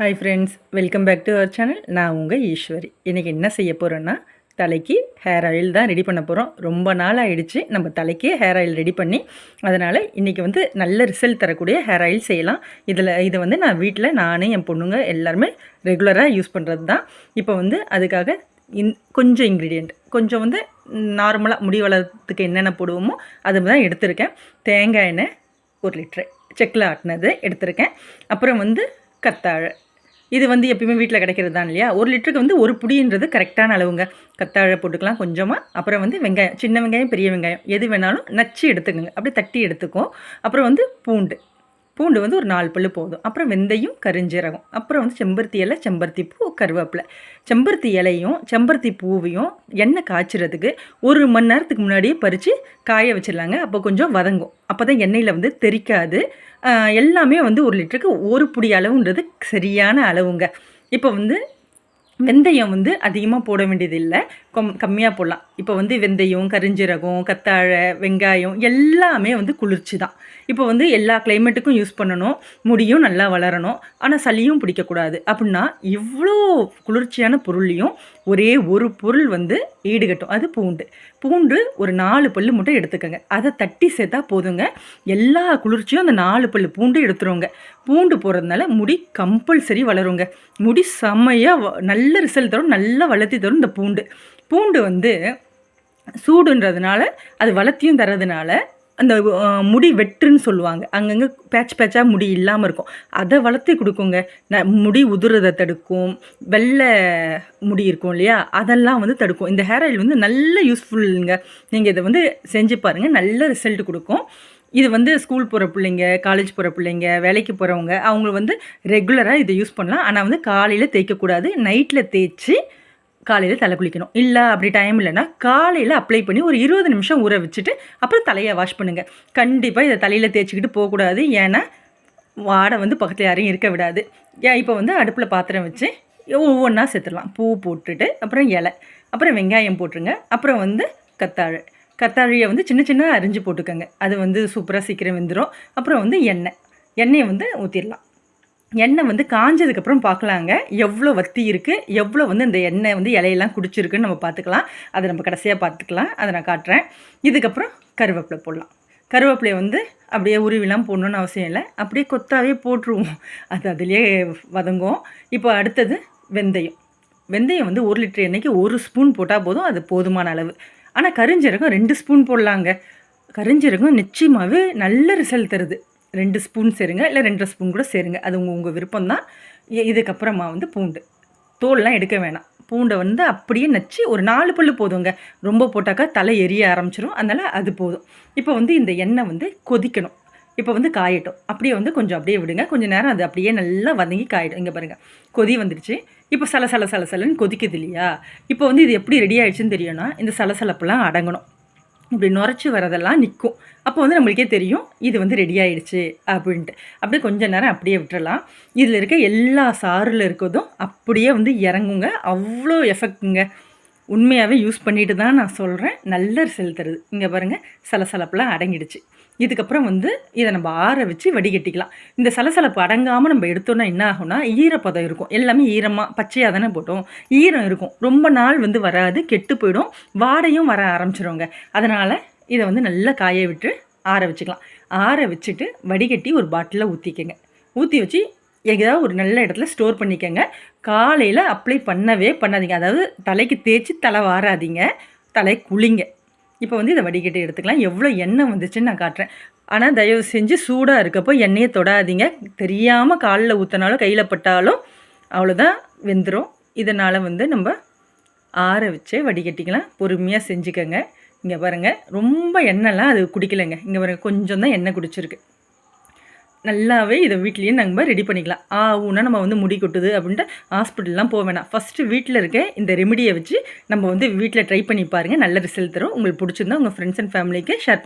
Hi friends, welcome back to our channel. நான் உங்கள் ஈஸ்வரி. இன்றைக்கி என்ன செய்ய போகிறேன்னா, தலைக்கு ஹேர் ஆயில் தான் ரெடி பண்ண போகிறோம். ரொம்ப நாள் ஆகிடுச்சு நம்ம தலைக்கு ஹேர் ஆயில் ரெடி பண்ணி. அதனால் இன்றைக்கி நல்ல ரிசல்ட் தரக்கூடிய ஹேர் ஆயில் செய்யலாம். இதை நான் வீட்டில் என் பொண்ணுங்க எல்லாருமே ரெகுலராக யூஸ் பண்ணுறது தான். இப்போ அதுக்காக கொஞ்சம் இன்க்ரீடியண்ட் கொஞ்சம் நார்மலாக முடி வளர்கிறதுக்கு என்னென்ன போடுவோமோ அது தான் எடுத்திருக்கேன். தேங்காய் எண்ணெய் 1 லிட்ரு, செக்கில் ஆட்டினது எடுத்திருக்கேன். அப்புறம் கத்தாழை. இது எப்பயுமே வீட்டில் கிடைக்கிறது தான் இல்லையா. 1 லிட்டருக்கு 1 புடின்றது கரெக்டான அளவுங்க. கத்தாழை போட்டுக்கலாம் கொஞ்சமாக. அப்புறம் வெங்காயம், சின்ன வெங்காயம் பெரிய வெங்காயம் எது வேணாலும் நச்சு எடுத்துக்கோங்க, அப்படியே தட்டி எடுத்துக்கும். அப்புறம் பூண்டு ஒரு 4 பல்லு போதும். அப்புறம் வெந்தயம், கரிஞ்சீரகம், அப்புறம் செம்பருத்தி இலை, செம்பருத்தி பூ, கருவேப்பிலை. செம்பருத்தி இலையும் செம்பருத்தி பூவையும் எண்ணெய் காய்ச்சறதுக்கு 1 மணி நேரத்துக்கு முன்னாடியே பறித்து காய வச்சிடலாங்க. அப்போ கொஞ்சம் வதங்கும். அப்போ தான் எண்ணெயில் தெரிக்காது. எல்லாமே 1 லிட்டருக்கு 1 புடி அளவுன்றது சரியான அளவுங்க. இப்போ வெந்தயம் அதிகமாக போட வேண்டியதில்லை, கம்மியாக போடலாம். இப்போ வெந்தயம், கரிஞ்சீரகம், கத்தாழை, வெங்காயம் எல்லாமே குளிர்ச்சி தான். இப்போ எல்லா கிளைமேட்டுக்கும் யூஸ் பண்ணணும். முடியும் நல்லா வளரணும், ஆனால் சளியும் பிடிக்கக்கூடாது. அப்படின்னா இவ்வளோ குளிர்ச்சியான பொருளையும் ஒரே ஒரு பொருள் ஈடுகட்டும். அது பூண்டு ஒரு 4 பல்லு மட்டும் எடுத்துக்கோங்க. அதை தட்டி சேர்த்தா போதுங்க. எல்லா குளிர்ச்சியும் அந்த 4 பல்லு பூண்டு எடுத்துருவோங்க. பூண்டு போடுறதுனால முடி கம்பல்சரி வளருங்க. முடி செம்மையாக நல்ல ரிசல்ட் தரும், நல்லா வளர்த்தி தரும். இந்த பூண்டு சூடுன்றதுனால அது வளர்த்தியும் தரதுனால அந்த முடி வெட்டுன்னு சொல்லுவாங்க. அங்கங்கே பேட்சாக முடி இல்லாமல் இருக்கும். அதை வளர்த்தி கொடுக்குங்க. முடி உதுறதை தடுக்கும். வெள்ளை முடி இருக்கும் இல்லையா, அதெல்லாம் தடுக்கும். இந்த ஹேர் ஆயில் நல்ல யூஸ்ஃபுல்லுங்க. நீங்கள் இதை செஞ்சு பாருங்கள், நல்ல ரிசல்ட் கொடுக்கும். இது ஸ்கூல் போகிற பிள்ளைங்க, காலேஜ் போகிற பிள்ளைங்க, வேலைக்கு போகிறவங்க அவங்க ரெகுலராக இதை யூஸ் பண்ணலாம். ஆனால் காலையில் தேய்க்கக்கூடாது, நைட்டில் தேய்ச்சி காலையில் தலை குளிக்கணும். இல்லை அப்படி டைம் இல்லைன்னா காலையில் அப்ளை பண்ணி ஒரு 20 நிமிஷம் ஊற வச்சுட்டு அப்புறம் தலையை வாஷ் பண்ணுங்கள். கண்டிப்பாக இதை தலையில் தேய்ச்சிக்கிட்டு போகக்கூடாது. ஏன்னா வாடை பக்கத்தில் யாரையும் இருக்க விடாது. இப்போ அடுப்பில் பாத்திரம் வச்சு ஒவ்வொன்றா சேர்த்துடலாம். பூ போட்டுட்டு அப்புறம் இலை, அப்புறம் வெங்காயம் போட்டுருங்க. அப்புறம் கத்தாழையை சின்ன சின்ன அரிஞ்சு போட்டுக்கோங்க. அது சூப்பராக சீக்கிரம் வெந்துடும். அப்புறம் எண்ணெயை ஊற்றிடலாம். எண்ணெய் காஞ்சதுக்கப்புறம் பார்க்கலாங்க எவ்வளோ வத்தி இருக்குது, எவ்வளோ இந்த எண்ணெய் இலையெல்லாம் குடிச்சிருக்குன்னு நம்ம பார்த்துக்கலாம். அதை நம்ம கடைசியாக பார்த்துக்கலாம், அதை நான் காட்டுறேன். இதுக்கப்புறம் கருவேப்பிலை போடலாம். கருவேப்பிலையை அப்படியே உருவிலாம் போடணுன்னு அவசியம் இல்லை, அப்படியே கொத்தாவே போட்டுருவோம். அது அதுலேயே வதங்கும். இப்போ அடுத்தது வெந்தயம். 1 லிட்டர் எண்ணெய்க்கு 1 ஸ்பூன் போட்டால் போதும், அது போதுமான அளவு. ஆனால் கரிஞ்சீரகம் 2 ஸ்பூன் போடலாங்க. கரிஞ்சீரகம் நிச்சயமாகவே நல்ல ரிசல்ட் தருது. 2 ஸ்பூன் சேருங்க, இல்லை 2.5 ஸ்பூன் கூட சேருங்க, அது உங்கள் விருப்பம்தான். இதுக்கப்புறமா பூண்டு தோல்லாம் எடுக்க வேணாம். பூண்டை அப்படியே நச்சு ஒரு 4 பல்லு போதுங்க. ரொம்ப போட்டாக்கா தலை எரிய ஆரம்பிச்சிடும், அதனால் அது போதும். இப்போ இந்த எண்ணெய் கொதிக்கணும். இப்போ காயட்டும். அப்படியே கொஞ்சம் அப்படியே விடுங்க. கொஞ்சம் நேரம் அது அப்படியே நல்லா வதங்கி காயிடும். இங்கே பாருங்கள், கொதி வந்துடுச்சு. இப்போ சலசலன்னு கொதிக்குது இல்லையா. இப்போ இது எப்படி ரெடி ஆகிடுச்சுன்னு தெரியும்னா, இந்த சலசலப்பெல்லாம் அடங்கணும். இப்படி நுரைச்சி வரதெல்லாம் நிற்கும். அப்போ நம்மளுக்கே தெரியும் இது ரெடி ஆகிடுச்சு அப்படின்ட்டு. அப்படியே கொஞ்சம் நேரம் அப்படியே விட்டுறலாம். இதில் இருக்க எல்லா சாறில் இருக்கிறதும் அப்படியே இறங்குங்க. அவ்வளோ எஃபெக்ட்டுங்க. உண்மையாகவே யூஸ் பண்ணிட்டு தான் நான் சொல்கிறேன், நல்ல ரிசல்ட் தருது. இங்கே பாருங்கள், சலசலப்பெல்லாம் அடங்கிடுச்சு. இதுக்கப்புறம் இதை நம்ம ஆற வச்சு வடிகட்டிக்கலாம். இந்த சலசலப்பு அடங்காமல் நம்ம எடுத்தோன்னா என்ன ஆகும்னா, ஈரப்பதம் இருக்கும். எல்லாமே ஈரமாக பச்சையாக தானே போட்டோம், ஈரம் இருக்கும். ரொம்ப நாள் வராது, கெட்டு போயிடும், வாடையும் வர ஆரம்பிச்சிடுங்க. அதனால் இதை நல்லா காய விட்டு ஆற வச்சுக்கலாம். ஆற வச்சுட்டு வடிகட்டி ஒரு பாட்டிலில் ஊற்றிக்கங்க. ஊற்றி வச்சு ஏதாவது ஒரு நல்ல இடத்துல ஸ்டோர் பண்ணிக்கோங்க. காலையில் அப்ளை பண்ணவே பண்ணாதீங்க. அதாவது தலைக்கு தேய்ச்சி தலை வாராதீங்க, தலை குளிங்க. இப்போ இதை வடிகட்டி எடுத்துக்கலாம். எவ்வளோ எண்ணெய் வந்துச்சுன்னு நான் காட்டுறேன். ஆனால் தயவு செஞ்சு சூடாக இருக்கப்போ எண்ணெயை தொடாதீங்க. தெரியாமல் காலில் ஊற்றினாலும் கையில் பட்டாலும் அவ்வளோதான், வெந்துடும். இதனால் நம்ம ஆற வச்சே வடிகட்டிக்கலாம். பொறுமையாக செஞ்சுக்கோங்க. இங்கே பாருங்கள், ரொம்ப எண்ணெய்லாம் அது குடிக்கலைங்க. இங்கே பாருங்கள், கொஞ்சம் தான் எண்ணெய் குடிச்சிருக்கு. நல்லாவே இதை வீட்லேயே நம்ம ரெடி பண்ணிக்கலாம். ஊனா நம்ம முடி கொட்டுது அப்படின்ட்டு ஹாஸ்பிட்டல்லாம் போக வேணாம். ஃபஸ்ட்டு வீட்டில் இருக்க இந்த ரெமிடியை வச்சு நம்ம வீட்டில் ட்ரை பண்ணி பாருங்கள், நல்ல ரிசல்ட் தரும். உங்களுக்கு பிடிச்சிருந்தா உங்கள் ஃப்ரெண்ட்ஸ் அண்ட் ஃபேமிலிக்கு ஷேர்